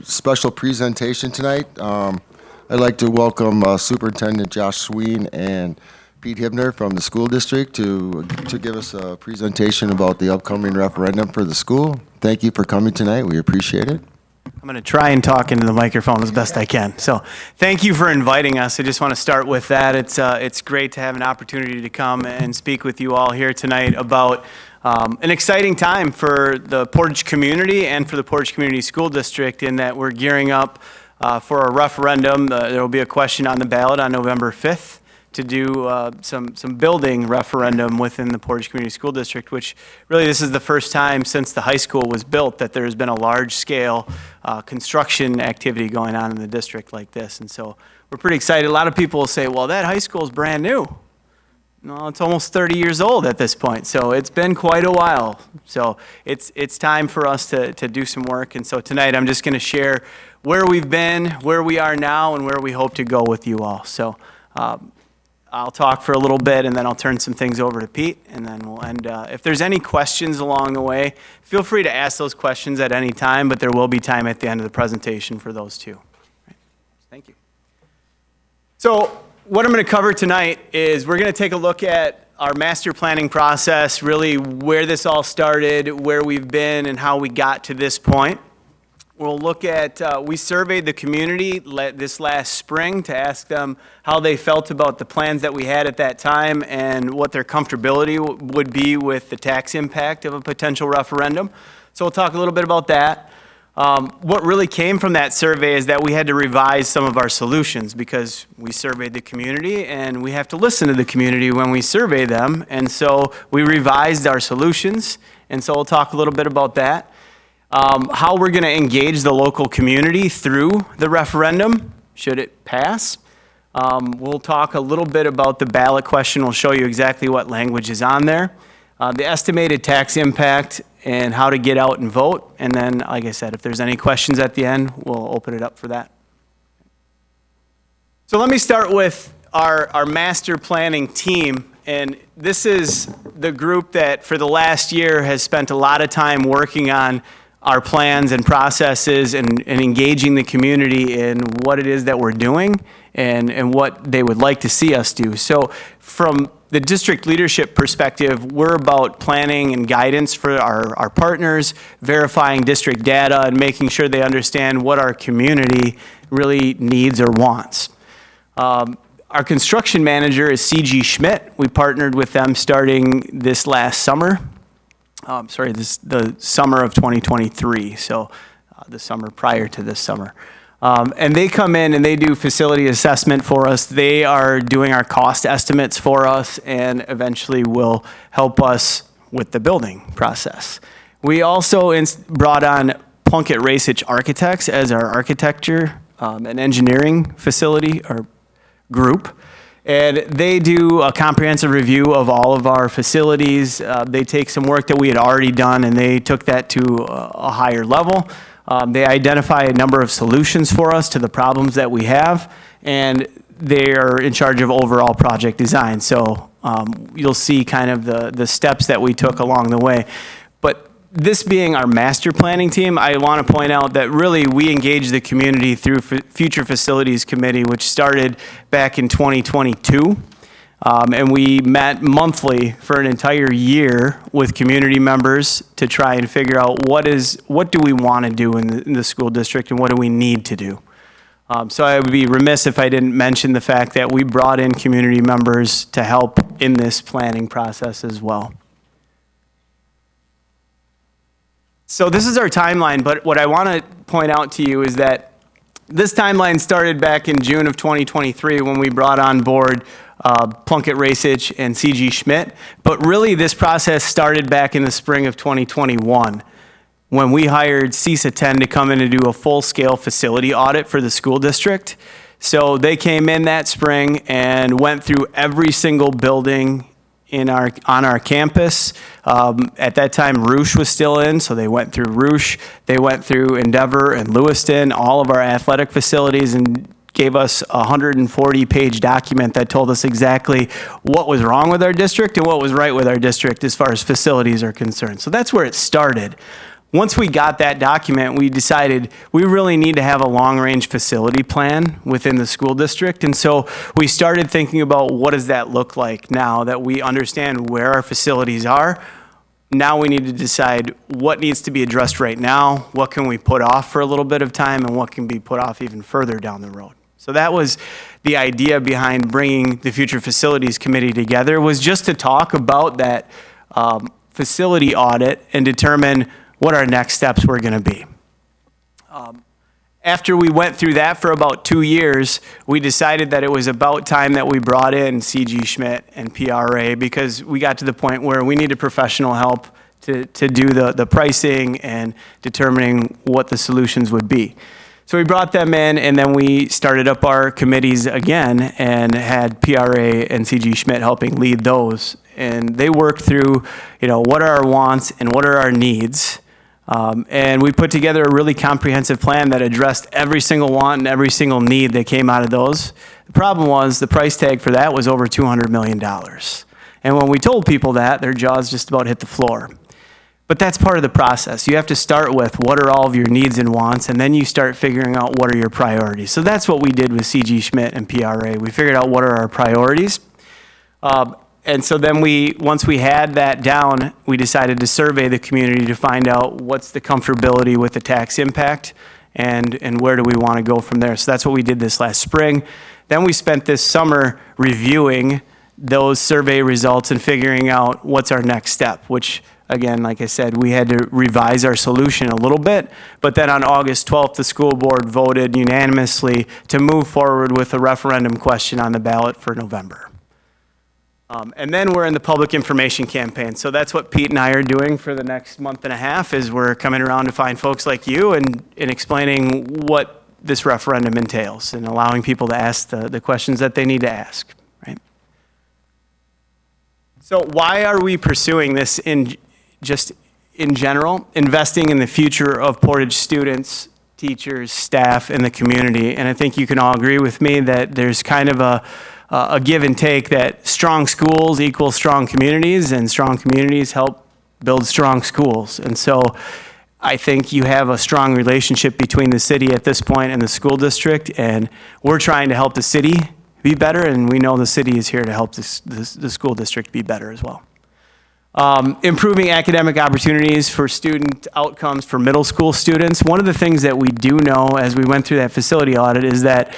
special presentation tonight. I'd like to welcome Superintendent Josh Sween and Pete Hibner from the school district to give us a presentation about the upcoming referendum for the school. Thank you for coming tonight. We appreciate it. I'm going to try and talk into the microphone as best I can. So thank you for inviting us. I just want to start with that. It's great to have an opportunity to come and speak with you all here tonight about an exciting time for the Portage community and for the Portage Community School District, in that we're gearing up for a referendum. There will be a question on the ballot on November 5th to do some building referendum within the Portage Community School District, which really this is the first time since the high school was built that there's been a large-scale construction activity going on in the district like this. And so we're pretty excited. A lot of people will say, well, that high school is brand new. No, it's almost 30 years old at this point, so it's been quite a while. So it's time for us to do some work. And so tonight I'm just going to share where we've been, where we are now, and where we hope to go with you all. So I'll talk for a little bit, and then I'll turn some things over to Pete, and then we'll end. If there's any questions along the way, feel free to ask those questions at any time, but there will be time at the end of the presentation for those too. Right. Thank you. So what I'm going to cover tonight is we're going to take a look at our master planning process, really where this all started, where we've been, and how we got to this point. We'll look at, we surveyed the community this last spring to ask them how they felt about the plans that we had at that time and what their comfortability would be with the tax impact of a potential referendum. So we'll talk a little bit about that. What really came from that survey is that we had to revise some of our solutions because we surveyed the community and we have to listen to the community when we survey them. And so we revised our solutions. And so we'll talk a little bit about that. How we're going to engage the local community through the referendum, should it pass. We'll talk a little bit about the ballot question. We'll show you exactly what language is on there. The estimated tax impact and how to get out and vote. And then, like I said, if there's any questions at the end, we'll open it up for that. So let me start with our master planning team. And this is the group that for the last year has spent a lot of time working on our plans and processes and engaging the community in what it is that we're doing and what they would like to see us do. So from the district leadership perspective, we're about planning and guidance for our partners, verifying district data, and making sure they understand what our community really needs or wants. Our construction manager is C.G. Schmidt. We partnered with them starting this last summer. The summer of 2023, so the summer prior to this summer. And they come in and they do facility assessment for us. They are doing our cost estimates for us and eventually will help us with the building process. We also brought on Plunkett Racich Architects as our architecture and engineering facility or group. And they do a comprehensive review of all of our facilities. They take some work that we had already done and they took that to a higher level. They identify a number of solutions for us to the problems that we have, and they are in charge of overall project design. So you'll see kind of the steps that we took along the way. But this being our master planning team, I want to point out that really we engage the community through Future Facilities Committee, which started back in 2022. And we met monthly for an entire year with community members to try and figure out what do we want to do in the school district and what do we need to do. So I would be remiss if I didn't mention the fact that we brought in community members to help in this planning process as well. So this is our timeline, but what I want to point out to you is that this timeline started back in June of 2023 when we brought on board Plunkett Racich and C.G. Schmidt, but really this process started back in the spring of 2021 when we hired CISA 10 to come in and do a full-scale facility audit for the school district. So they came in that spring and went through every single building on our campus. At that time, Rouge was still in, so they went through Rouge. They went through Endeavor and Lewiston, all of our athletic facilities, and gave us a 140-page document that told us exactly what was wrong with our district and what was right with our district as far as facilities are concerned. So that's where it started. Once we got that document, we decided we really need to have a long-range facility plan within the school district. And so we started thinking about what does that look like now that we understand where our facilities are. Now we need to decide what needs to be addressed right now, what can we put off for a little bit of time, and what can be put off even further down the road. So that was the idea behind bringing the Future Facilities Committee together, was just to talk about that facility audit and determine what our next steps were going to be. After we went through that for about 2 years, we decided that it was about time that we brought in C.G. Schmidt and PRA, because we got to the point where we needed professional help to do the pricing and determining what the solutions would be. So we brought them in, and then we started up our committees again and had PRA and C.G. Schmidt helping lead those. And they worked through, what are our wants and what are our needs. And we put together a really comprehensive plan that addressed every single want and every single need that came out of those. The problem was the price tag for that was over $200 million. And when we told people that, their jaws just about hit the floor. But that's part of the process. You have to start with what are all of your needs and wants, and then you start figuring out what are your priorities. So that's what we did with C.G. Schmidt and PRA. We figured out what are our priorities. And so then once we had that down, we decided to survey the community to find out what's the comfortability with the tax impact and where do we want to go from there. So that's what we did this last spring. Then we spent this summer reviewing those survey results and figuring out what's our next step, which again, like I said, we had to revise our solution a little bit, but then on August 12th, the school board voted unanimously to move forward with a referendum question on the ballot for November. And then we're in the public information campaign. So that's what Pete and I are doing for the next month and a half, is we're coming around to find folks like you and explaining what this referendum entails and allowing people to ask the questions that they need to ask, right? So why are we pursuing this in general? Investing in the future of Portage students, teachers, staff, and the community. And I think you can all agree with me that there's kind of a give and take, that strong schools equal strong communities, and strong communities help build strong schools. And so I think you have a strong relationship between the city at this point and the school district, and we're trying to help the city be better, and we know the city is here to help the school district be better as well. Improving academic opportunities for student outcomes for middle school students. One of the things that we do know as we went through that facility audit is that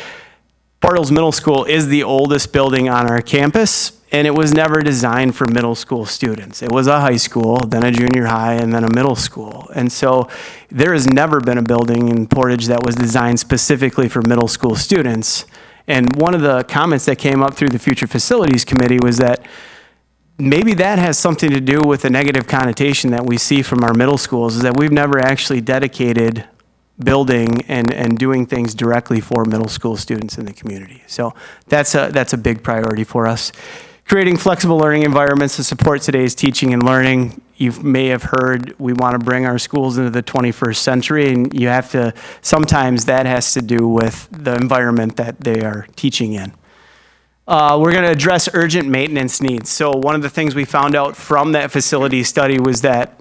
Portage Middle School is the oldest building on our campus, and it was never designed for middle school students. It was a high school, then a junior high, and then a middle school. And so there has never been a building in Portage that was designed specifically for middle school students. And one of the comments that came up through the Future Facilities Committee was that maybe that has something to do with the negative connotation that we see from our middle schools, is that we've never actually dedicated building and doing things directly for middle school students in the community. So that's a big priority for us. Creating flexible learning environments to support today's teaching and learning. You may have heard we want to bring our schools into the 21st century, and you have to, sometimes that has to do with the environment that they are teaching in. We're going to address urgent maintenance needs. So one of the things we found out from that facility study was that,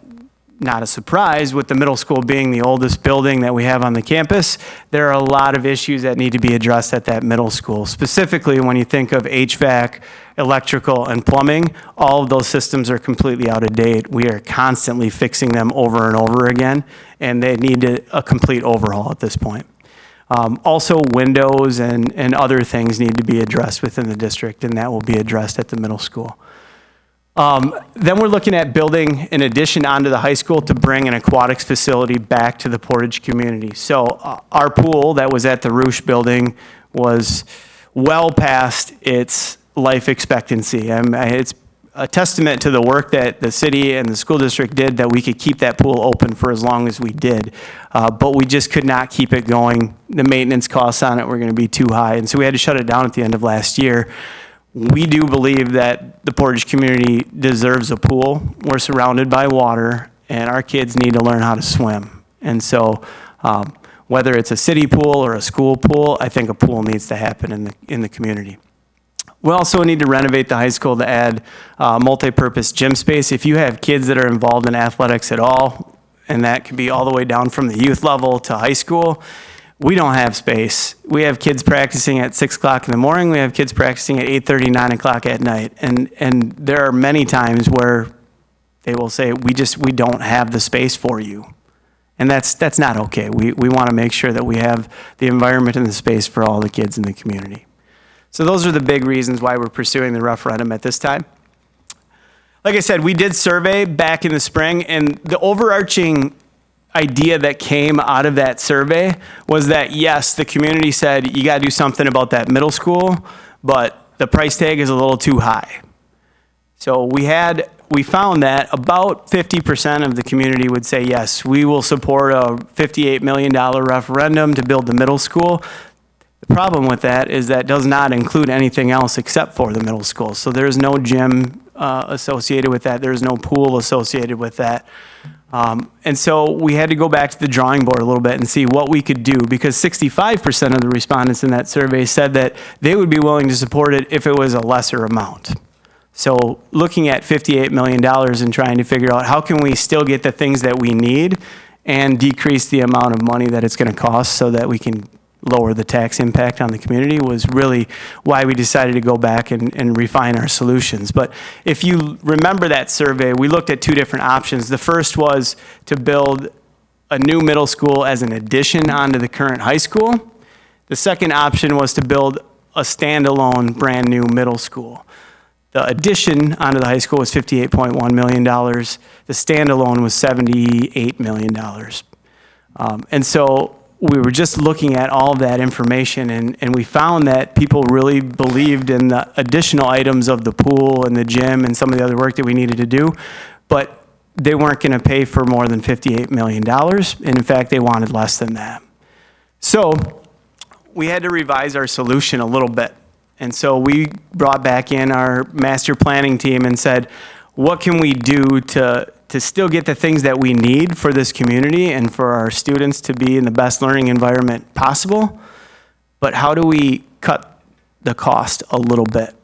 not a surprise, with the middle school being the oldest building that we have on the campus, there are a lot of issues that need to be addressed at that middle school. Specifically, when you think of HVAC, electrical, and plumbing, all of those systems are completely out of date. We are constantly fixing them over and over again, and they need a complete overhaul at this point. Also, windows and other things need to be addressed within the district, and that will be addressed at the middle school. Then we're looking at building an addition onto the high school to bring an aquatics facility back to the Portage community. So our pool that was at the Roosh building was well past its life expectancy. It's a testament to the work that the city and the school district did that we could keep that pool open for as long as we did. But we just could not keep it going. The maintenance costs on it were going to be too high. And so we had to shut it down at the end of last year. We do believe that the Portage community deserves a pool. We're surrounded by water, and our kids need to learn how to swim. And so whether it's a city pool or a school pool, I think a pool needs to happen in the community. We also need to renovate the high school to add multi-purpose gym space. If you have kids that are involved in athletics at all, and that could be all the way down from the youth level to high school. We don't have space. We have kids practicing at 6 o'clock in the morning. We have kids practicing at 8:30, 9 o'clock at night. And there are many times where they will say, we don't have the space for you. And that's not okay. We want to make sure that we have the environment and the space for all the kids in the community. So those are the big reasons why we're pursuing the referendum at this time. Like I said, we did survey back in the spring, and the overarching idea that came out of that survey was that, yes, the community said, you got to do something about that middle school, but the price tag is a little too high. So we found that about 50% of the community would say, yes, we will support a $58 million referendum to build the middle school. The problem with that is that does not include anything else except for the middle school. So there's no gym associated with that. There's no pool associated with that. And so we had to go back to the drawing board a little bit and see what we could do, because 65% of the respondents in that survey said that they would be willing to support it if it was a lesser amount. So looking at $58 million and trying to figure out how can we still get the things that we need and decrease the amount of money that it's going to cost so that we can lower the tax impact on the community was really why we decided to go back and refine our solutions. But if you remember that survey, we looked at two different options. The first was to build a new middle school as an addition onto the current high school. The second option was to build a standalone brand new middle school. The addition onto the high school was $58.1 million. The standalone was $78 million. And so we were just looking at all of that information, and we found that people really believed in the additional items of the pool and the gym and some of the other work that we needed to do, but they weren't going to pay for more than $58 million. And in fact, they wanted less than that. So we had to revise our solution a little bit. And so we brought back in our master planning team and said, what can we do to still get the things that we need for this community and for our students to be in the best learning environment possible, but how do we cut the cost a little bit,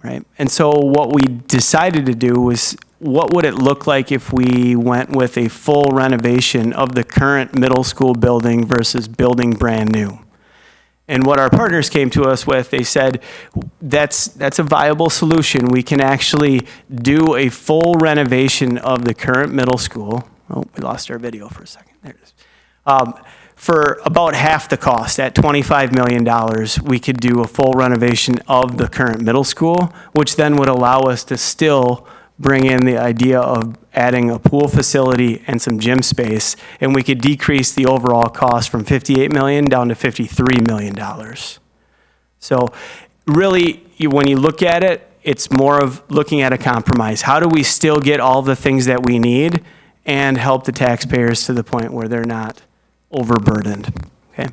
right? And so what we decided to do was, what would it look like if we went with a full renovation of the current middle school building versus building brand new? And what our partners came to us with, they said, that's a viable solution. We can actually do a full renovation of the current middle school. Oh, we lost our video for a second. There it is. For about half the cost, at $25 million, we could do a full renovation of the current middle school, which then would allow us to still bring in the idea of adding a pool facility and some gym space, and we could decrease the overall cost from $58 million down to $53 million. So really, when you look at it, it's more of looking at a compromise. How do we still get all the things that we need and help the taxpayers to the point where they're not overburdened? Okay.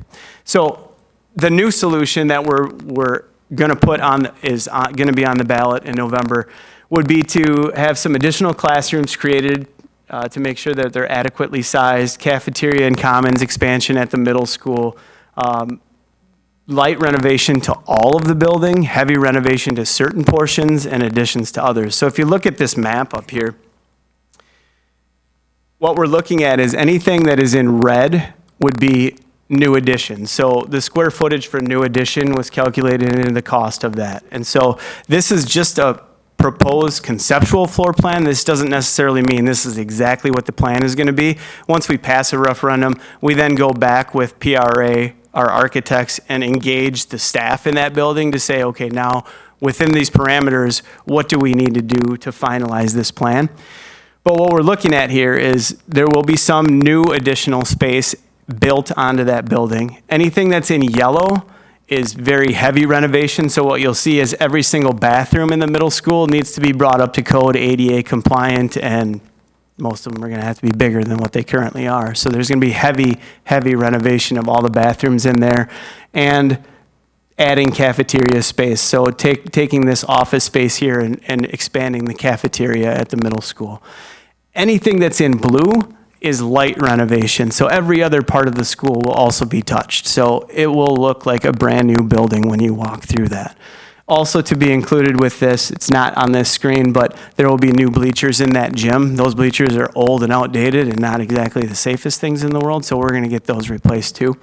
So the new solution that we're going to put on is going to be on the ballot in November would be to have some additional classrooms created to make sure that they're adequately sized, cafeteria and commons expansion at the middle school, light renovation to all of the building, heavy renovation to certain portions, and additions to others. So if you look at this map up here, what we're looking at is anything that is in red would be new addition. So the square footage for new addition was calculated into the cost of that. And so this is just a proposed conceptual floor plan. This doesn't necessarily mean this is exactly what the plan is going to be. Once we pass a referendum, we then go back with PRA, our architects, and engage the staff in that building to say, okay, now within these parameters, what do we need to do to finalize this plan? But what we're looking at here is there will be some new additional space built onto that building. Anything that's in yellow is very heavy renovation. So what you'll see is every single bathroom in the middle school needs to be brought up to code, ADA compliant, and most of them are going to have to be bigger than what they currently are. So there's going to be heavy renovation of all the bathrooms in there and adding cafeteria space. So taking this office space here and expanding the cafeteria at the middle school. Anything that's in blue is light renovation. So every other part of the school will also be touched. So it will look like a brand new building when you walk through that. Also to be included with this, it's not on this screen, but there will be new bleachers in that gym. Those bleachers are old and outdated and not exactly the safest things in the world, so we're going to get those replaced too.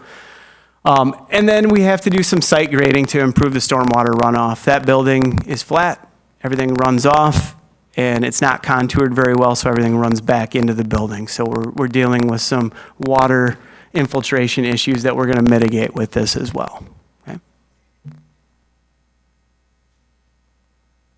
And then we have to do some site grading to improve the stormwater runoff. That building is flat, everything runs off, and it's not contoured very well, so everything runs back into the building. So we're dealing with some water infiltration issues that we're going to mitigate with this as well. Okay?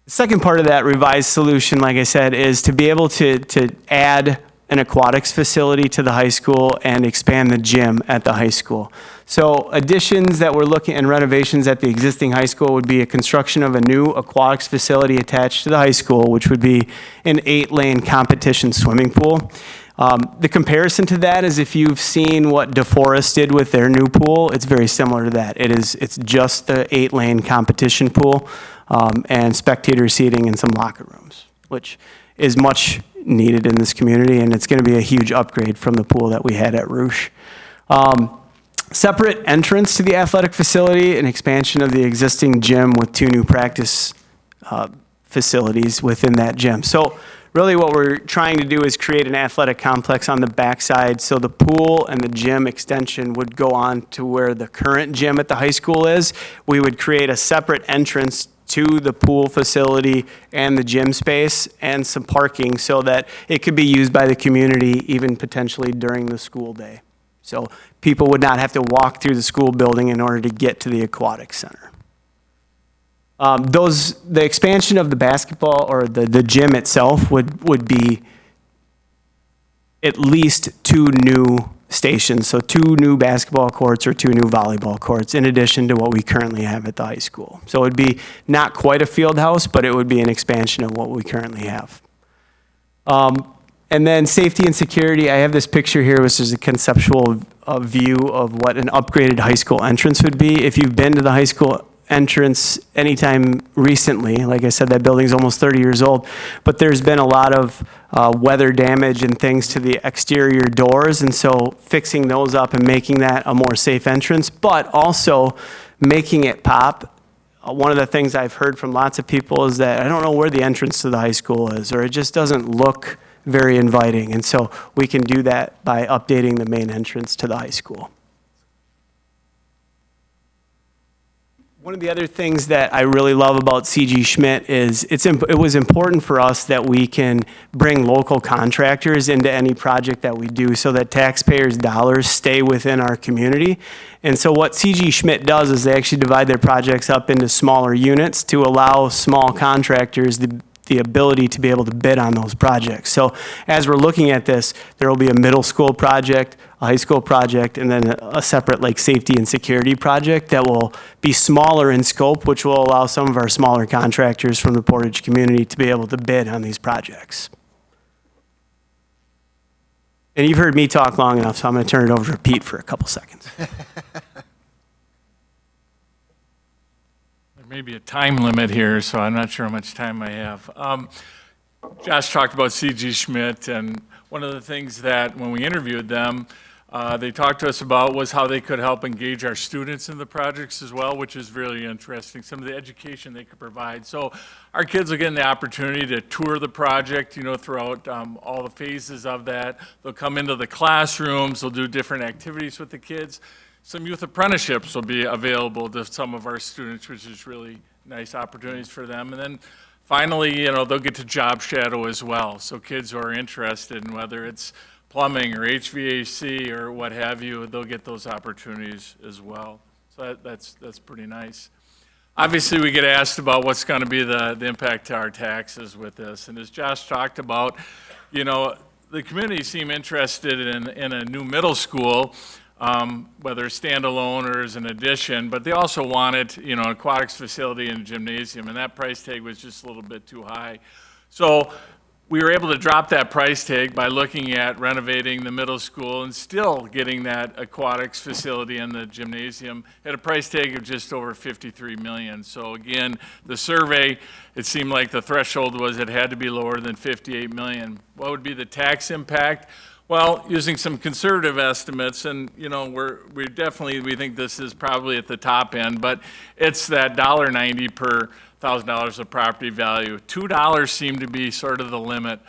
The second part of that revised solution, like I said, is to be able to add an aquatics facility to the high school and expand the gym at the high school. So additions that we're looking and renovations at the existing high school would be a construction of a new aquatics facility attached to the high school, which would be an 8-lane competition swimming pool. The comparison to that is if you've seen what DeForest did with their new pool, it's very similar to that. It's just the 8-lane competition pool and spectator seating and some locker rooms, which is much needed in this community, and it's going to be a huge upgrade from the pool that we had at Rouge. Separate entrance to the athletic facility, an expansion of the existing gym with 2 new practice facilities within that gym. So really what we're trying to do is create an athletic complex on the backside, so the pool and the gym extension would go on to where the current gym at the high school is. We would create a separate entrance to the pool facility and the gym space and some parking so that it could be used by the community even potentially during the school day. So people would not have to walk through the school building in order to get to the aquatic center. The expansion of the basketball or the gym itself would be at least 2 new stations, so 2 new basketball courts or 2 new volleyball courts in addition to what we currently have at the high school. So it would be not quite a field house, but it would be an expansion of what we currently have. And then safety and security, I have this picture here, which is a conceptual view of what an upgraded high school entrance would be. If you've been to the high school entrance anytime recently, like I said, that building's almost 30 years old, but there's been a lot of weather damage and things to the exterior doors, and so fixing those up and making that a more safe entrance, but also making it pop. One of the things I've heard from lots of people is that I don't know where the entrance to the high school is, or it just doesn't look very inviting, and so we can do that by updating the main entrance to the high school. One of the other things that I really love about C.G. Schmidt is it was important for us that we can bring local contractors into any project that we do so that taxpayers' dollars stay within our community. And so what C.G. Schmidt does is they actually divide their projects up into smaller units to allow small contractors the ability to be able to bid on those projects. So as we're looking at this, there will be a middle school project, a high school project, and then a separate like safety and security project that will be smaller in scope, which will allow some of our smaller contractors from the Portage community to be able to bid on these projects. And you've heard me talk long enough, so I'm going to turn it over to Pete for a couple seconds. Maybe a time limit here, so I'm not sure how much time I have. Josh talked about C.G. Schmidt, and one of the things that when we interviewed them, they talked to us about was how they could help engage our students in the projects as well, which is really interesting, some of the education they could provide. So our kids are getting the opportunity to tour the project, throughout all the phases of that. They'll come into the classrooms, they'll do different activities with the kids. Some youth apprenticeships will be available to some of our students, which is really nice opportunities for them. And then finally, they'll get to job shadow as well. So kids who are interested in whether it's plumbing or HVAC or what have you, they'll get those opportunities as well. So that's pretty nice. Obviously, we get asked about what's going to be the impact to our taxes with this. And as Josh talked about, the community seem interested in a new middle school, whether standalone or as an addition, but they also wanted, an aquatics facility and a gymnasium, and that price tag was just a little bit too high. So we were able to drop that price tag by looking at renovating the middle school and still getting that aquatics facility and the gymnasium at a price tag of just over $53 million. So again, the survey, it seemed like the threshold was it had to be lower than $58 million. What would be the tax impact? Well, using some conservative estimates, and we think this is probably at the top end, but it's that $1.90 per $1,000 of property value. $2 seem to be sort of the limit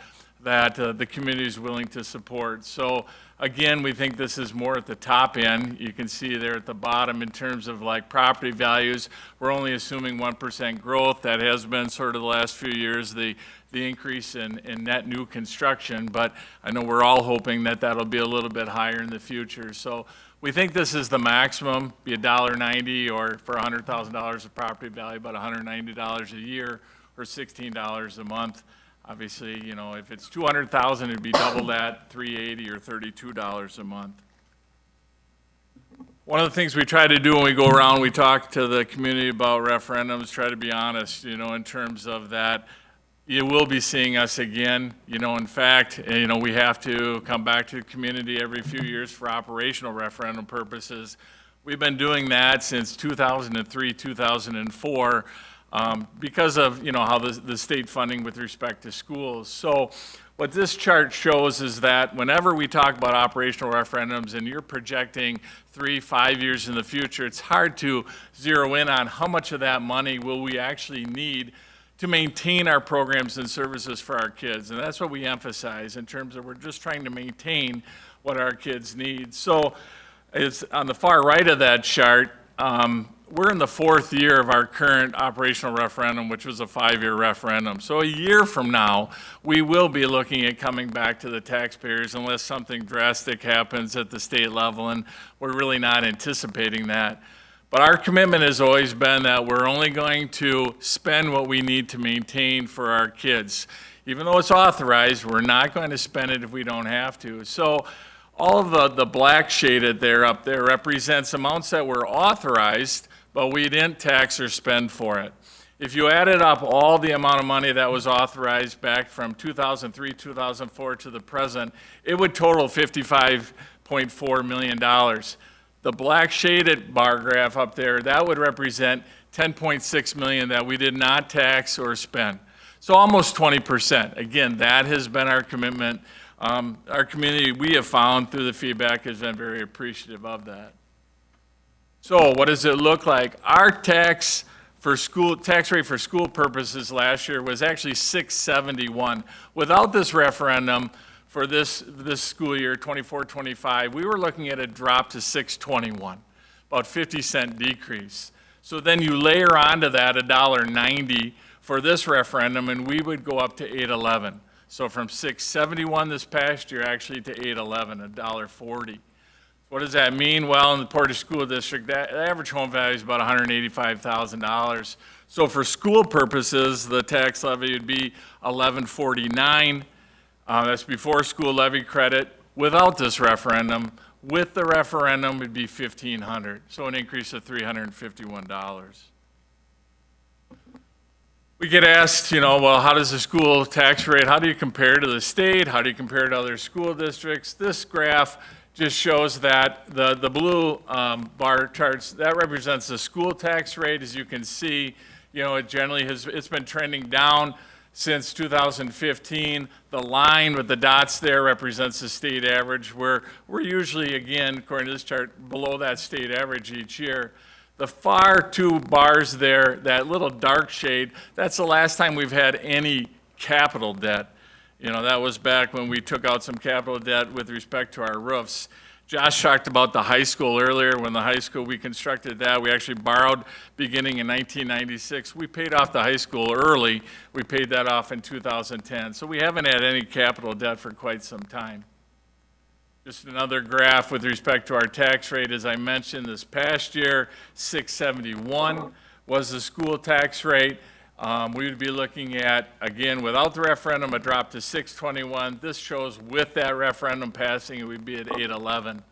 that the community is willing to support. So again, we think this is more at the top end. You can see there at the bottom in terms of like property values, we're only assuming 1% growth. That has been sort of the last few years, the increase in net new construction, but I know we're all hoping that that'll be a little bit higher in the future. So we think this is the maximum, be $1.90, or for $100,000 of property value, about $190 a year, or $16 a month. Obviously, if it's $200,000, it'd be double that, $380 or $32 a month. One of the things we try to do when we go around, we talk to the community about referendums, try to be honest, in terms of that. You will be seeing us again. In fact, we have to come back to the community every few years for operational referendum purposes. We've been doing that since 2003, 2004. Because of how the state funding with respect to schools. So what this chart shows is that whenever we talk about operational referendums and you're projecting 3-5 years in the future, it's hard to zero in on how much of that money will we actually need to maintain our programs and services for our kids. And that's what we emphasize in terms of we're just trying to maintain what our kids need. So it's on the far right of that chart, we're in the 4th year of our current operational referendum, which was a 5-year referendum. So a year from now, we will be looking at coming back to the taxpayers unless something drastic happens at the state level, and we're really not anticipating that. But our commitment has always been that we're only going to spend what we need to maintain for our kids. Even though it's authorized, we're not going to spend it if we don't have to. So all of the black shaded there up there represents amounts that were authorized, but we didn't tax or spend for it. If you added up all the amount of money that was authorized back from 2003, 2004 to the present, it would total $55.4 million. The black shaded bar graph up there, that would represent $10.6 million that we did not tax or spend. So almost 20%. Again, that has been our commitment. Our community, we have found through the feedback, has been very appreciative of that. So what does it look like? Our tax rate for school purposes last year was actually $671. Without this referendum for this school year, 24-25, we were looking at a drop to $621, about 50-cent decrease. So then you layer onto that $1.90 for this referendum, and we would go up to $811. So from $671 this past year actually to $811, $1.40. What does that mean? Well, in the Portage School District, the average home value is about $185,000. So for school purposes, the tax levy would be $1,149. That's before school levy credit. Without this referendum, with the referendum, it'd be $1,500. So an increase of $351. We get asked, well, how does the school tax rate, how do you compare to the state? How do you compare to other school districts? This graph just shows that the blue bar charts, that represents the school tax rate. As you can see, it generally it's been trending down since 2015. The line with the dots there represents the state average, where we're usually, again, according to this chart, below that state average each year. The far two bars there, that little dark shade, that's the last time we've had any capital debt. That was back when we took out some capital debt with respect to our roofs. Josh talked about the high school earlier. When the high school, we constructed that, we actually borrowed beginning in 1996. We paid off the high school early. We paid that off in 2010. So we haven't had any capital debt for quite some time. Just another graph with respect to our tax rate. As I mentioned, this past year, $671 was the school tax rate. We would be looking at, again, without the referendum, a drop to $621. This shows with that referendum passing, it would be at $811.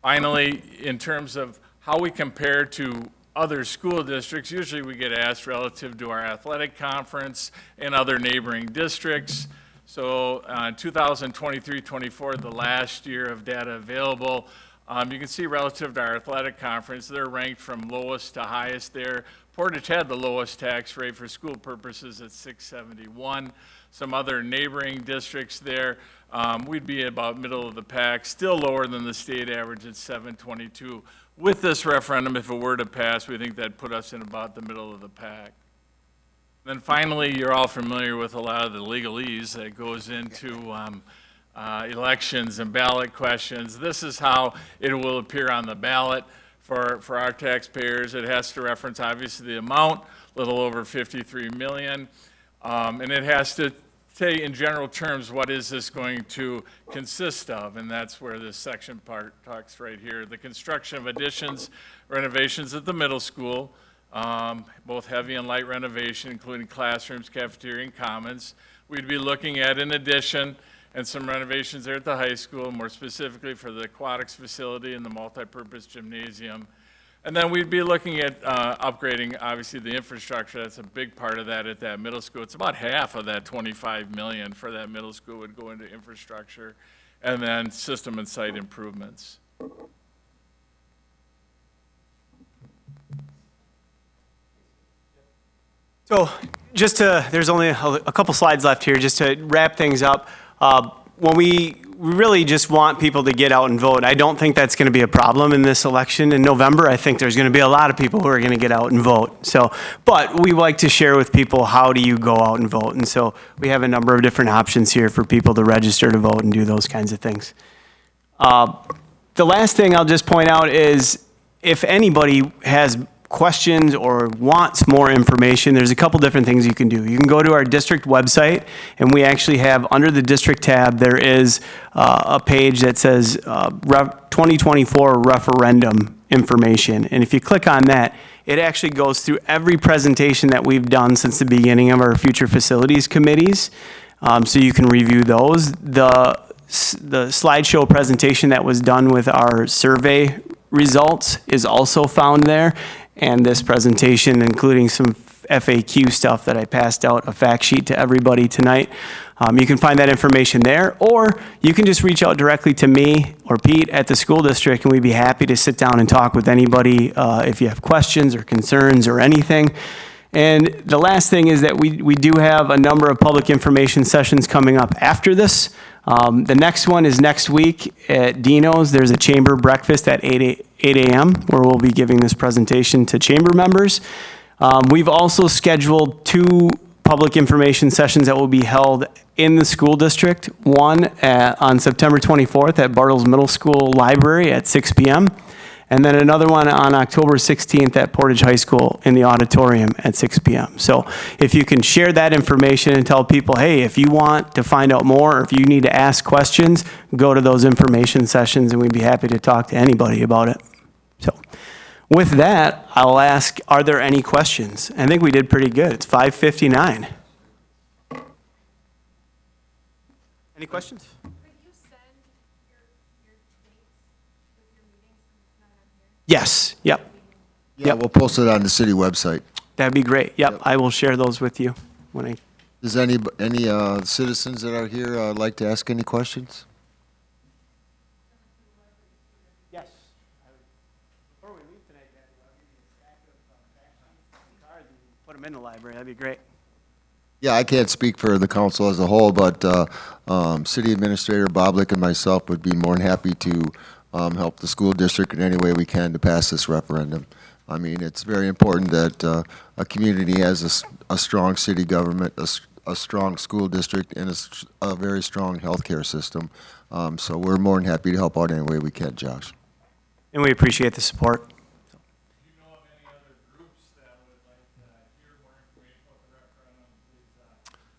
Finally, in terms of how we compare to other school districts, usually we get asked relative to our athletic conference and other neighboring districts. So 2023-24, the last year of data available, You can see relative to our athletic conference, they're ranked from lowest to highest there. Portage had the lowest tax rate for school purposes at 671. Some other neighboring districts there, we'd be about middle of the pack, still lower than the state average at 722. With this referendum, if it were to pass, we think that'd put us in about the middle of the pack. Then finally, you're all familiar with a lot of the legalese that goes into elections and ballot questions. This is how it will appear on the ballot for our taxpayers. It has to reference, obviously, the amount, a little over 53 million. And it has to say, in general terms, what is this going to consist of? And that's where this section part talks right here. The construction of additions, renovations at the middle school, both heavy and light renovation, including classrooms, cafeteria, and commons. We'd be looking at an addition and some renovations there at the high school, more specifically for the aquatics facility and the multipurpose gymnasium. And then we'd be looking at upgrading, obviously, the infrastructure. That's a big part of that at that middle school. It's about half of that 25 million for that middle school would go into infrastructure, and then system and site improvements. So there's only a couple slides left here, just to wrap things up. When we really just want people to get out and vote. I don't think that's going to be a problem in this election in November. I think there's going to be a lot of people who are going to get out and vote. So, but we like to share with people, how do you go out and vote? And so we have a number of different options here for people to register to vote and do those kinds of things. The last thing I'll just point out is, if anybody has questions or wants more information, there's a couple different things you can do. You can go to our district website, and we actually have, under the district tab, there is a page that says 2024 referendum information. And if you click on that, it actually goes through every presentation that we've done since the beginning of our future facilities committees. So you can review those. The slideshow presentation that was done with our survey results is also found there. And this presentation, including some FAQ stuff that I passed out, a fact sheet to everybody tonight. You can find that information there, or you can just reach out directly to me or Pete at the school district, and we'd be happy to sit down and talk with anybody if you have questions or concerns or anything. And the last thing is that we do have a number of public information sessions coming up after this. The next one is next week at Dino's. There's a chamber breakfast at 8 a.m. where we'll be giving this presentation to chamber members. We've also scheduled 2 public information sessions that will be held in the school district. One on September 24th at Bartles Middle School Library at 6 p.m. And then another one on October 16th at Portage High School in the auditorium at 6 p.m. So if you can share that information and tell people, hey, if you want to find out more, or if you need to ask questions, go to those information sessions, and we'd be happy to talk to anybody about it. So with that, I'll ask, are there any questions? I think we did pretty good. It's 5:59. Any questions? Yes, yep. Yeah, Yep. we'll post it on the city website. That'd be great. Yep, I will share those with you when I. Does any citizens that are here like to ask any questions? Yes. Before we leave tonight, I'll give you a stack of cards and put them in the library. That'd be great. Yeah, I can't speak for the council as a whole, but City Administrator Boblick and myself would be more than happy to help the school district in any way we can to pass this referendum. I mean, it's very important that a community has a strong city government, a strong school district, and a very strong healthcare system. So we're more than happy to help out any way we can, Josh. And we appreciate the support. Do you know of any other groups that would like to hear more information about the referendum? Please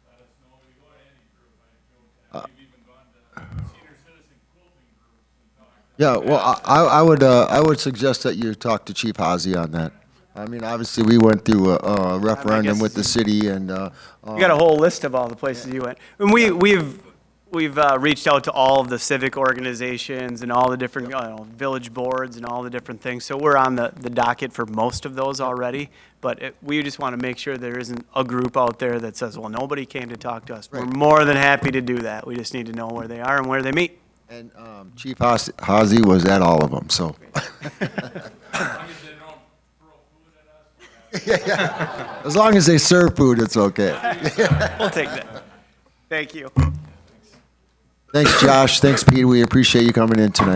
let us know. You go to any group. We've even gone to senior citizen quilting groups and talked. Yeah, well, I would suggest that you talk to Chief Hazy on that. I mean, obviously, we went through a referendum with the city, and You got a whole list of all the places you went. And we've reached out to all of the civic organizations and all the different village boards and all the different things. So we're on the docket for most of those already. But we just want to make sure there isn't a group out there that says, well, nobody came to talk to us. Right. We're more than happy to do that. We just need to know where they are and where they meet. And Chief Hazy was at all of them, so. As long as they serve food, it's okay. We'll take that. Thank you. Thanks, Josh. Thanks, Pete. We appreciate you coming in tonight.